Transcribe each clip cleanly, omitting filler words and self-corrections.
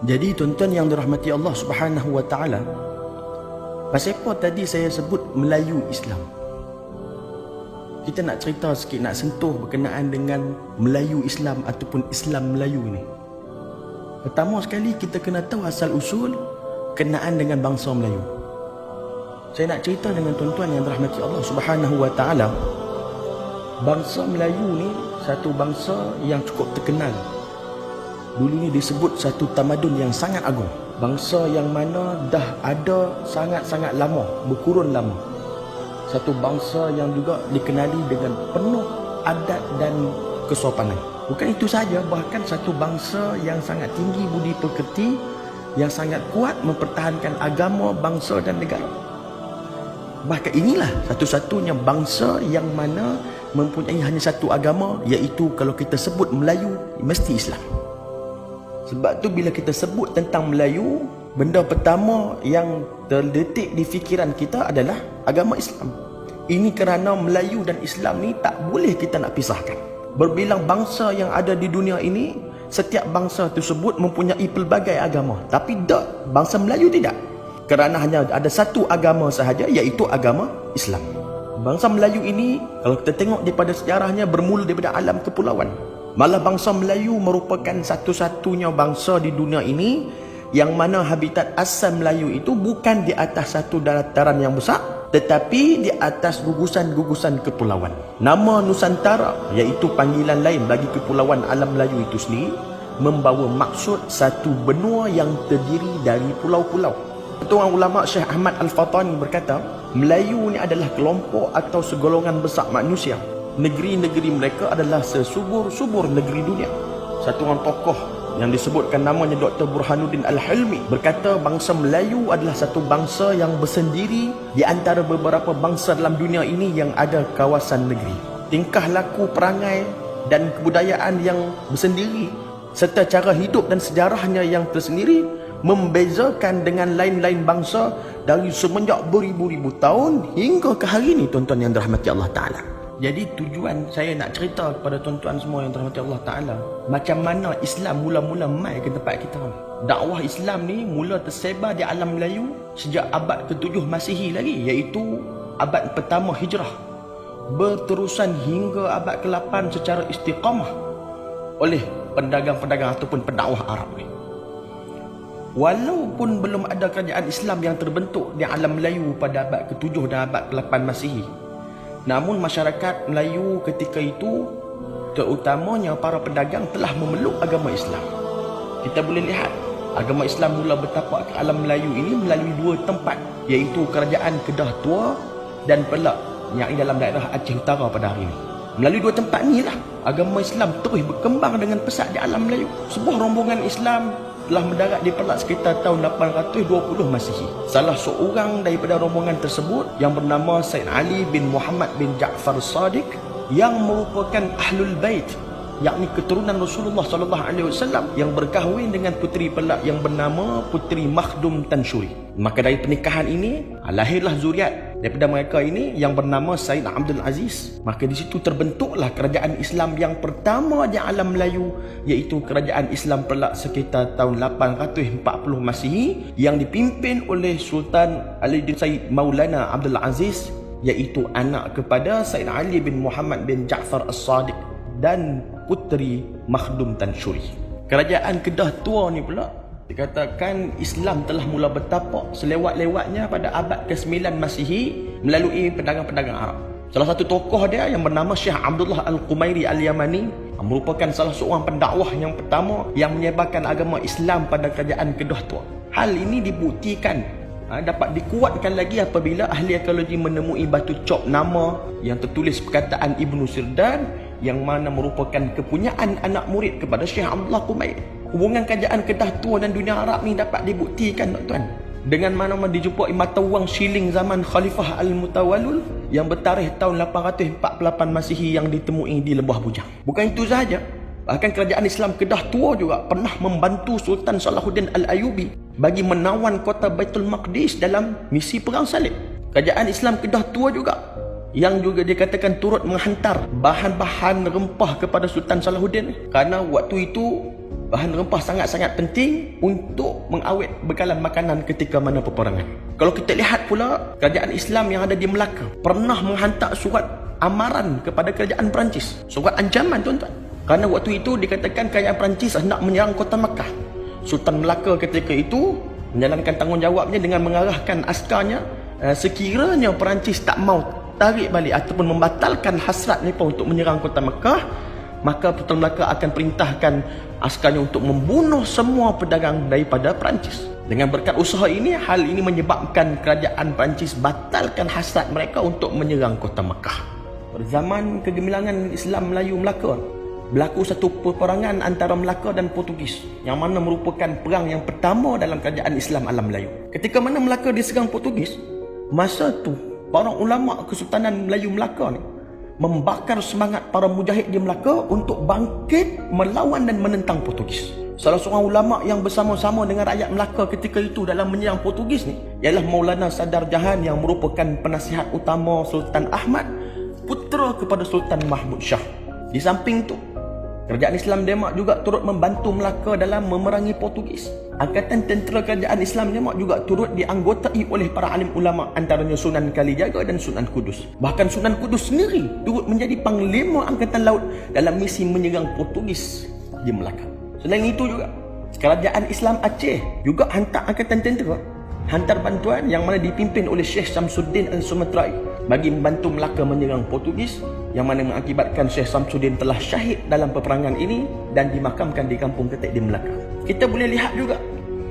Jadi tuan-tuan yang dirahmati Allah Subhanahu wa taala, pasal apa tadi saya sebut Melayu Islam? Kita nak cerita sikit, nak sentuh berkenaan dengan Melayu Islam ataupun Islam Melayu ni. Pertama sekali kita kena tahu asal usul kenaan dengan bangsa Melayu. Saya nak cerita dengan tuan-tuan yang dirahmati Allah Subhanahu wa taala. Bangsa Melayu ni satu bangsa yang cukup terkenal. Dulu ni disebut satu tamadun yang sangat agung. Bangsa yang mana dah ada sangat-sangat lama, berkurun lama. Satu bangsa yang juga dikenali dengan penuh adat dan kesopanan. Bukan itu saja, bahkan satu bangsa yang sangat tinggi budi pekerti, yang sangat kuat mempertahankan agama, bangsa dan negara. Bahkan inilah satu-satunya bangsa yang mana mempunyai hanya satu agama, iaitu kalau kita sebut Melayu, mesti Islam. Sebab tu bila kita sebut tentang Melayu, benda pertama yang terdetik di fikiran kita adalah agama Islam. Ini kerana Melayu dan Islam ni tak boleh kita nak pisahkan. Berbilang bangsa yang ada di dunia ini, setiap bangsa tersebut mempunyai pelbagai agama. Tapi tak, bangsa Melayu tidak. Kerana hanya ada satu agama sahaja, iaitu agama Islam. Bangsa Melayu ini, kalau kita tengok daripada sejarahnya, bermula daripada alam kepulauan. Malah bangsa Melayu merupakan satu-satunya bangsa di dunia ini yang mana habitat asal Melayu itu bukan di atas satu dataran yang besar, tetapi di atas gugusan-gugusan kepulauan. Nama Nusantara, iaitu panggilan lain bagi kepulauan alam Melayu itu sendiri, membawa maksud satu benua yang terdiri dari pulau-pulau. Ketua ulama Syekh Ahmad Al-Fatani berkata, Melayu ni adalah kelompok atau segolongan besar manusia. Negeri-negeri mereka adalah sesubur-subur negeri dunia. Satu orang tokoh yang disebutkan namanya Dr. Burhanuddin Al-Hilmi berkata bangsa Melayu adalah satu bangsa yang bersendiri di antara beberapa bangsa dalam dunia ini yang ada kawasan negeri. Tingkah laku, perangai dan kebudayaan yang bersendiri serta cara hidup dan sejarahnya yang tersendiri membezakan dengan lain-lain bangsa dari semenjak beribu-ribu tahun hingga ke hari ini, tuan-tuan yang dirahmati Allah Ta'ala. Jadi tujuan saya nak cerita kepada tuan-tuan semua yang dirahmati Allah Ta'ala, macam mana Islam mula-mula mai ke tempat kita. Dakwah Islam ni mula tersebar di alam Melayu sejak abad ke-7 Masihi lagi, iaitu abad pertama Hijrah, berterusan hingga abad ke-8 secara istiqamah oleh pedagang-pedagang ataupun pendakwah Arab ni. Walaupun belum ada kerajaan Islam yang terbentuk di alam Melayu pada abad ke-7 dan abad ke-8 Masihi, namun masyarakat Melayu ketika itu, terutamanya para pedagang, telah memeluk agama Islam. Kita boleh lihat agama Islam mula bertapak ke alam Melayu ini melalui dua tempat, iaitu kerajaan Kedah Tua dan Pelak yang dalam daerah Aceh Utara pada hari ini. Melalui dua tempat inilah agama Islam terus berkembang dengan pesat di alam Melayu. Sebuah rombongan Islam telah mendarat di Pelak sekitar tahun 820 Masihi. Salah seorang daripada rombongan tersebut yang bernama Said Ali bin Muhammad bin Ja'far Sadiq, yang merupakan Ahlul Bait, yakni keturunan Rasulullah sallallahu alaihi wasallam, yang berkahwin dengan puteri Pelak yang bernama Puteri Makhdum Tansyuri. Maka dari pernikahan ini lahirlah zuriat daripada mereka ini yang bernama Said Abdul Aziz. Maka di situ terbentuklah kerajaan Islam yang pertama di alam Melayu, iaitu kerajaan Islam Pelak sekitar tahun 840 Masihi, yang dipimpin oleh Sultan Ali bin Said Maulana Abdul Aziz, iaitu anak kepada Said Ali bin Muhammad bin Ja'far As-Sadiq dan puteri Makhdum Tansyuri. Kerajaan Kedah Tua ni pula dikatakan Islam telah mula bertapak selewat-lewatnya pada abad ke-9 Masihi melalui pedagang-pedagang Arab. Salah satu tokoh dia yang bernama Syekh Abdullah Al-Qumairi Al-Yamani merupakan salah seorang pendakwah yang pertama yang menyebarkan agama Islam pada kerajaan Kedah Tua. Hal ini dibuktikan dapat dikuatkan lagi apabila ahli arkeologi menemui batu cop nama yang tertulis perkataan Ibnu Sirdan, yang mana merupakan kepunyaan anak murid kepada Syekh Abdullah Qumairi. Hubungan kerajaan Kedah Tua dan dunia Arab ni dapat dibuktikan, tuan-tuan, dengan mana dijumpai mata wang shilling zaman Khalifah Al-Mutawallil yang bertarikh tahun 848 Masihi yang ditemui di Lembah Bujang. Bukan itu sahaja, bahkan kerajaan Islam Kedah Tua juga pernah membantu Sultan Salahuddin Al-Ayubi bagi menawan kota Baitul Maqdis dalam misi perang salib. Kerajaan Islam Kedah Tua juga yang juga dikatakan turut menghantar bahan-bahan rempah kepada Sultan Salahuddin, kerana waktu itu bahan rempah sangat-sangat penting untuk mengawet bekalan makanan ketika mana peperangan. Kalau kita lihat pula, kerajaan Islam yang ada di Melaka pernah menghantar surat amaran kepada kerajaan Perancis, surat ancaman tuan-tuan. Kerana waktu itu dikatakan kerajaan Perancis hendak menyerang kota Makkah. Sultan Melaka ketika itu menjalankan tanggungjawabnya dengan mengarahkan askarnya, sekiranya Perancis tak mau tarik balik ataupun membatalkan hasrat mereka untuk menyerang kota Makkah, maka Sultan Melaka akan perintahkan askarnya untuk membunuh semua pedagang daripada Perancis. Dengan berkat usaha ini, hal ini menyebabkan kerajaan Perancis batalkan hasrat mereka untuk menyerang kota Makkah. Pada zaman kegemilangan Islam Melayu Melaka, berlaku satu peperangan antara Melaka dan Portugis, yang mana merupakan perang yang pertama dalam kerajaan Islam alam Melayu. Ketika mana Melaka diserang Portugis, masa tu para ulama Kesultanan Melayu Melaka ni membakar semangat para mujahid di Melaka untuk bangkit melawan dan menentang Portugis. Salah seorang ulama yang bersama-sama dengan rakyat Melaka ketika itu dalam menyerang Portugis ni ialah Maulana Sadar Jahan, yang merupakan penasihat utama Sultan Ahmad, putera kepada Sultan Mahmud Shah. Di samping tu, kerajaan Islam Demak juga turut membantu Melaka dalam memerangi Portugis. Angkatan tentera kerajaan Islam Demak juga turut dianggotai oleh para alim ulama, antaranya Sunan Kalijaga dan Sunan Kudus. Bahkan Sunan Kudus sendiri turut menjadi panglima angkatan laut dalam misi menyerang Portugis di Melaka. Selain itu juga, kerajaan Islam Aceh juga hantar angkatan tentera, hantar bantuan yang mana dipimpin oleh Syekh Samsuddin Al-Sumatrai bagi membantu Melaka menyerang Portugis, yang mana mengakibatkan Syekh Samsuddin telah syahid dalam peperangan ini dan dimakamkan di Kampung Ketek di Melaka. Kita boleh lihat juga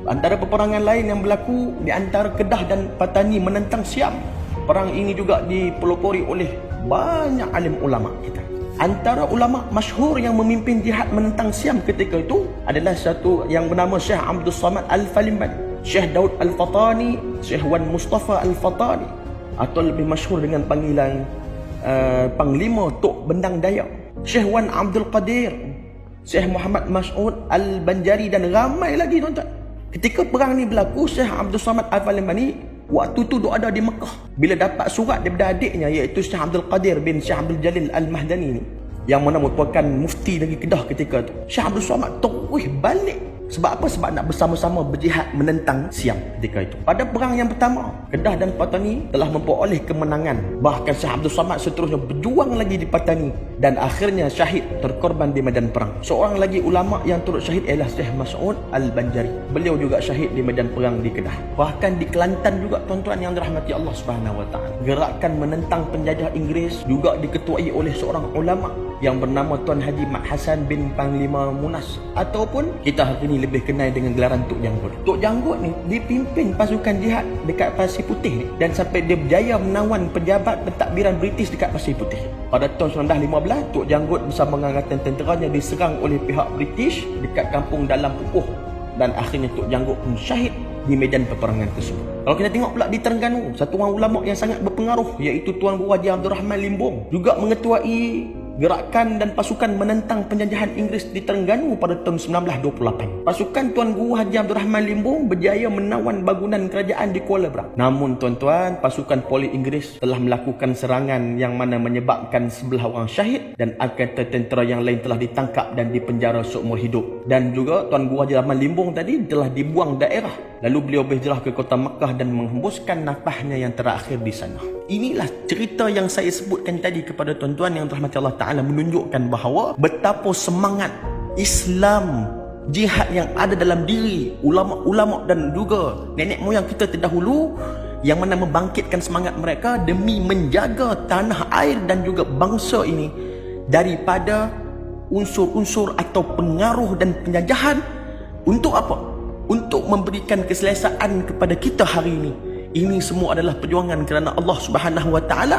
antara peperangan lain yang berlaku di antara Kedah dan Patani menentang Siam. Perang ini juga dipelopori oleh banyak alim ulama kita. Antara ulama masyhur yang memimpin jihad menentang Siam ketika itu adalah satu yang bernama Syekh Abdul Samad Al-Falimbani, Syekh Daud Al-Fatani, Syekh Wan Mustafa Al-Fatani, atau lebih masyhur dengan panggilan Panglima Tok Bendang Dayak, Syekh Wan Abdul Qadir, Syekh Muhammad Mas'ud Al-Banjari dan ramai lagi tuan-tuan. Ketika perang ni berlaku, Syekh Abdul Samad Al-Falimbani waktu tu ada di Mekah. Bila dapat surat daripada adiknya, iaitu Syekh Abdul Qadir bin Syekh Abdul Jalil Al-Mahdani ni, yang mana merupakan mufti negeri Kedah ketika tu, Syekh Abdul Samad terus balik. Sebab apa? Sebab nak bersama-sama berjihad menentang Siam ketika itu. Pada perang yang pertama, Kedah dan Patani telah memperoleh kemenangan. Bahkan Syekh Abdul Samad seterusnya berjuang lagi di Patani dan akhirnya syahid, terkorban di medan perang. Seorang lagi ulama yang turut syahid ialah Syekh Mas'ud Al-Banjari. Beliau juga syahid di medan perang di Kedah. Bahkan di Kelantan juga tuan-tuan yang dirahmati Allah Subhanahu Wa Taala, gerakan menentang penjajah Inggeris juga diketuai oleh seorang ulama yang bernama Tuan Haji Mat Hasan bin Panglima Munas, ataupun kita hari ini lebih kenal dengan gelaran Tok Janggut. Tok Janggut ni dipimpin pasukan jihad dekat Pasir Putih ni, dan sampai dia berjaya menawan pejabat pentadbiran British dekat Pasir Putih. Pada tahun 1915, Tok Janggut bersama dengan angkatan tenteranya diserang oleh pihak British dekat kampung Dalam Pupuh, dan akhirnya Tok Janggut pun syahid di medan peperangan tersebut. Kalau kita tengok pula di Terengganu, satu orang ulama yang sangat berpengaruh iaitu Tuan Guru Haji Abdul Rahman Limbong juga mengetuai gerakan dan pasukan menentang penjajahan Inggeris di Terengganu pada tahun 1928. Pasukan Tuan Guru Haji Abdul Rahman Limbong berjaya menawan bangunan kerajaan di Kuala Berang. Namun tuan-tuan, pasukan polis Inggeris telah melakukan serangan yang mana menyebabkan 11 orang syahid dan angkatan tentera yang lain telah ditangkap dan dipenjara seumur hidup. Dan juga Tuan Guru Haji Rahman Limbong tadi telah dibuang daerah. Lalu beliau berhijrah ke kota Makkah dan menghembuskan nafasnya yang terakhir di sana. Inilah cerita yang saya sebutkan tadi kepada tuan-tuan yang dirahmati Allah Ta'ala, menunjukkan bahawa betapa semangat Islam, jihad yang ada dalam diri ulama-ulama dan juga nenek moyang kita terdahulu, yang mana membangkitkan semangat mereka demi menjaga tanah air dan juga bangsa ini daripada unsur-unsur atau pengaruh dan penjajahan. Untuk apa? Untuk memberikan keselesaan kepada kita hari ini. Ini semua adalah perjuangan kerana Allah Subhanahu Wa Taala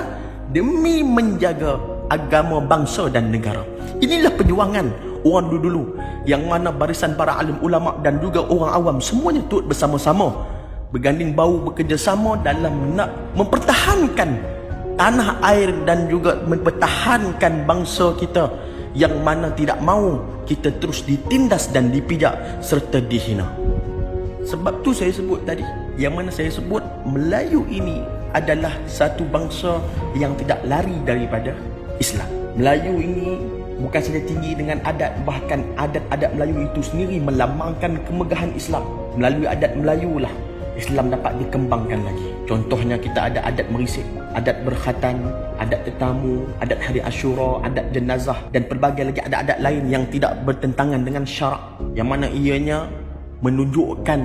demi menjaga agama, bangsa dan negara. Inilah perjuangan orang dulu-dulu, yang mana barisan para alim ulama dan juga orang awam semuanya turut bersama-sama berganding bahu, bekerjasama dalam nak mempertahankan tanah air dan juga mempertahankan bangsa kita, yang mana tidak mahu kita terus ditindas dan dipijak serta dihina. Sebab tu saya sebut tadi, yang mana saya sebut Melayu ini adalah satu bangsa yang tidak lari daripada Islam. Melayu ini bukan saja tinggi dengan adat, bahkan adat-adat Melayu itu sendiri melambangkan kemegahan Islam. Melalui adat Melayu lah Islam dapat dikembangkan lagi. Contohnya kita ada adat merisik, adat berkhatan, adat tetamu, adat hari Ashura, adat jenazah dan pelbagai lagi adat-adat lain yang tidak bertentangan dengan syarak, yang mana ianya menunjukkan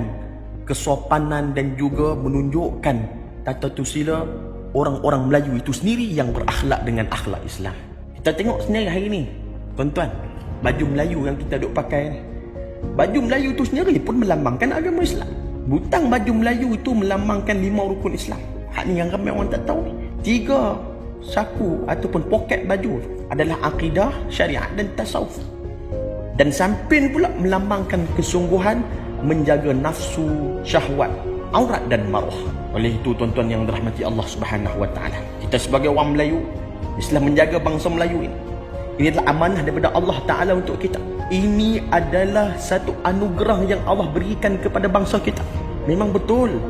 kesopanan dan juga menunjukkan tata tusila orang-orang Melayu itu sendiri yang berakhlak dengan akhlak Islam. Kita tengok sendiri hari ni, tuan-tuan, baju Melayu yang kita duk pakai ni, baju Melayu itu sendiri pun melambangkan agama Islam. Butang baju Melayu itu melambangkan 5 rukun Islam. Hak ni yang ramai orang tak tahu ni. 3 saku ataupun poket baju adalah akidah, syariat dan tasawuf. Dan samping pula melambangkan kesungguhan menjaga nafsu, syahwat, aurat dan maruah. Oleh itu tuan-tuan yang dirahmati Allah Subhanahu wa taala, kita sebagai orang Melayu, Islam menjaga bangsa Melayu ini. Ini adalah amanah daripada Allah Ta'ala untuk kita. Ini adalah satu anugerah yang Allah berikan kepada bangsa kita. Memang betul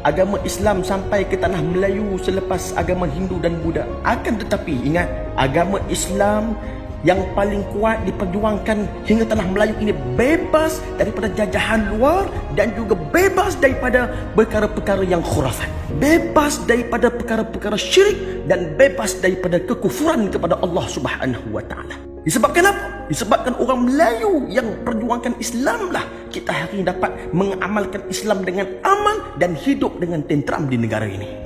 agama Islam sampai ke tanah Melayu selepas agama Hindu dan Buddha. Akan tetapi ingat, agama Islam yang paling kuat diperjuangkan hingga tanah Melayu ini bebas daripada jajahan luar dan juga bebas daripada perkara-perkara yang khurafat, bebas daripada perkara-perkara syirik dan bebas daripada kekufuran kepada Allah Subhanahu wa taala. Disebabkan apa? Disebabkan orang Melayu yang perjuangkan Islam lah kita hari ini dapat mengamalkan Islam dengan aman dan hidup dengan tenteram di negara ini.